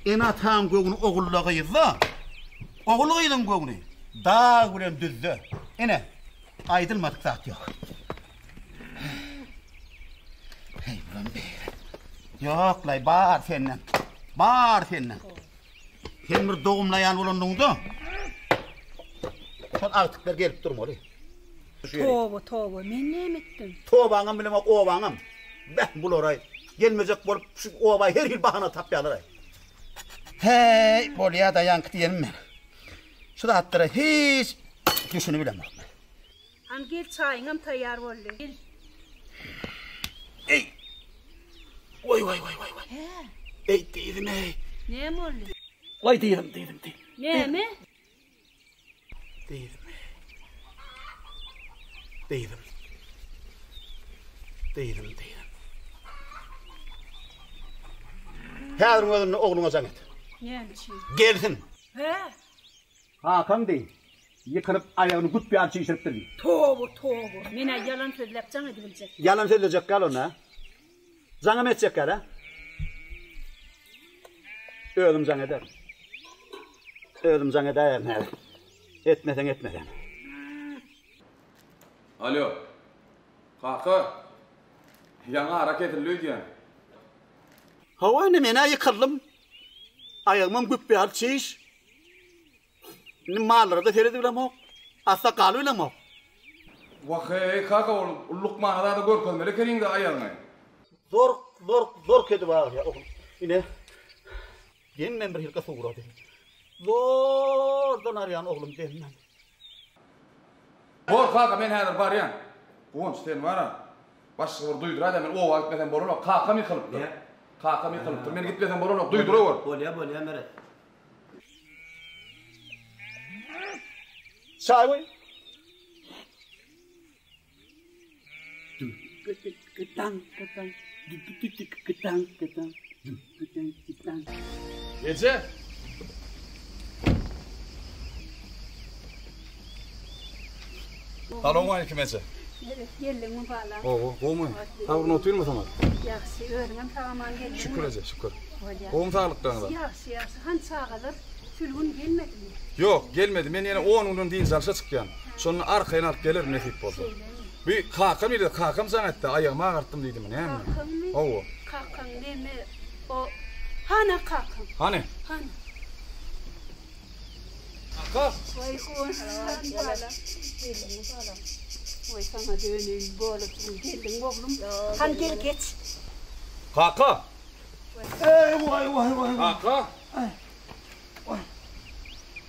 En atan göğünü oğullağıydı. Oğullağıydın göğünü. Dağ gülen düzdü. Ene, aydılmadık zat yok. Hey ulan be. Yok lay, bağır senden. Bağır senden. Sen bir doğumlayan bulundun. Son artıklar gelip durmalı. Toba, men ne ettim? Tobanım bilem obanım. Ben bul orayı. Gelmeyecek bolup şu ovayı her yıl bahana tapyalar. Hey, bolya da yankı diyelim ben. Şu da hatlara hiç düşünü bilemem. An gel çayınım tayyar oldu. Gel. Ey! Vay. He. Ey dedim ey. Ne mi oldu? Vay dedim. Ne mi? Dedim. Her gün oğluna zannet. Ne için? Gelsin. He. Hakan değil. Yıkılıp ayağını gut bir arçı işirip durdu. Toba. Mene yalan söylep can edilecek. Yalan söyleyecek gal ona. Zanım edecek gara. Ölüm zan eder. Etmeden. Alo. Kaka. Yana hareket ediyor. Hava ne mena yıkıldım. Ayağımın gut bir arçı iş. Malları da feredi bilem o. Asla kalı bilem o. Vakay kaka oğlum. Lukman'a da görkölmeli kerin de ayağına. Zor kedi var ya oğlum. Yine yeniden bir hilka soğuradı. Zordan arayan oğlum demem. Bor kaka men hadir var ya. Kuğun sen var ha. Başka bir duydur hemen o vakit meten borun o. Kaka mi kılıptır. Kaka mi kılıptır. Men gitmesen borun o. Duydur o. Bolya meret. Çay koy. Gece. Alo mu aleyküm Ece? Evet, geldim mi falan. O mu? Tavrın otuyor mu tamam? Yaxşı, öğrenim tamam geldim. Şükür Ece, şükür. Olya. Oğum sağlıklarına da. Yaxşı. Han çağılır. Sülgün gelmedi mi? Yok gelmedi. Ben yine 10'unun deyin zarşa çıkyan. Sonra arkaya alıp gelir nesip oldu. Bir kakam idi, kakam zannetti. Ayağımı ağarttım dedim. Ne mi? Kakam mı? Oo. Kakam ne mi? O hana kakam. Hani? Hana. Kaka. Vay kuğun falan. Vay sana döneyim böyle. Geldin oğlum. Han gel geç. Kaka. Vay. Kaka.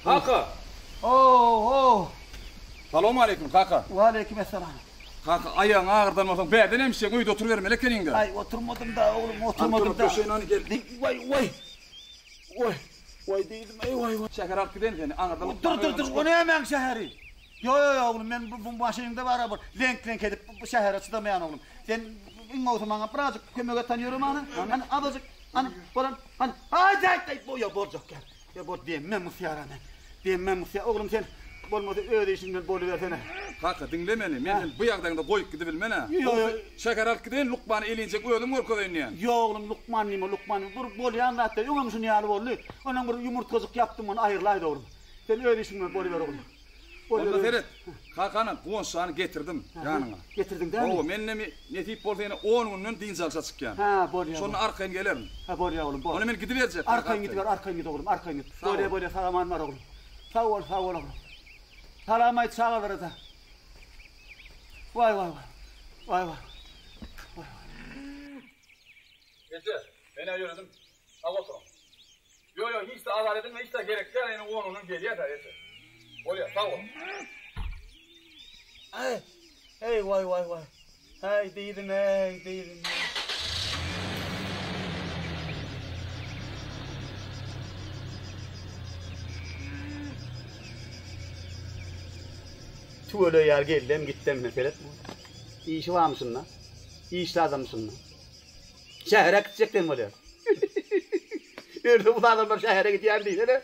Kaka. Oh. Selamun aleyküm kaka. Ve aleykümselam. Kaka ayağın ağırdan olsan berden hemşe uydu oturuvermeli kenin de. Ay oturmadım da oğlum oturmadım da. Döşeğin hani geldi. Vay değildim vay. Şeker alıp gidelim seni ağırdan. Dur o ne hemen şehri? Yo oğlum ben bu başımda var ama renk edip bu şehre çıdamayan oğlum. Sen in o zaman birazcık kömöge tanıyorum hani azıcık hani falan hani ay bu ya borcuk gel. Ya bor diyemem musyaranı. Oğlum sen bolmadı öyle işinden bolu versene. Kaka dinlemeli. Men bu yaqdan da koyup gidibilmene. Yo. Şeker alıp gidelim Lukman'ı elince koyalım orkadayın yani. Yo oğlum Lukman dur bol yanlattı. Yungam şunu yalı bollu. Onun bir yumurtacık yaptım onu ayırlaydı oğlum. Sen öyle işinden bolu ver oğlum. Onda seyret. Kakanın kuğunşağını getirdim yanına. Getirdin değil mi? Oo menle mi netip bolsa yine 10 günün din salça çıkyan. Ha bol ya. Sonra arkaya gelirim. Ha bol ya oğlum bol. Onu men gidiverecek. Arkaya git oğlum arkaya git. Böyle salaman var oğlum. Sağ ol oğlum. Salamay çağırır da. Vay. Gece beni yürüdüm. Al otur. Yo hiç de azar edin ve hiç de gerek yok. Yani 10'unun geliyor da yeter. Oluyor sağ ol. Hey vay. Hey değilim. Tuğla yer geldim gittim meselet mi? İyi işi var mısın lan? İyi işli adamsın lan. Şehre gidecektim böyle. Öyle bu adamlar şehre gidiyor değil mi?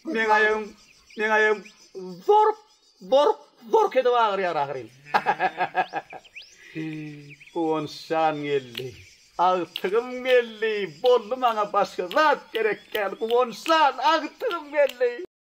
Men ayağım zor kedi ağır yar ağırayım. On şan geldi. Ağıtığım geldi. Bollu bana başka zat gerek gel. Kuğunçlan ağıtığım geldi.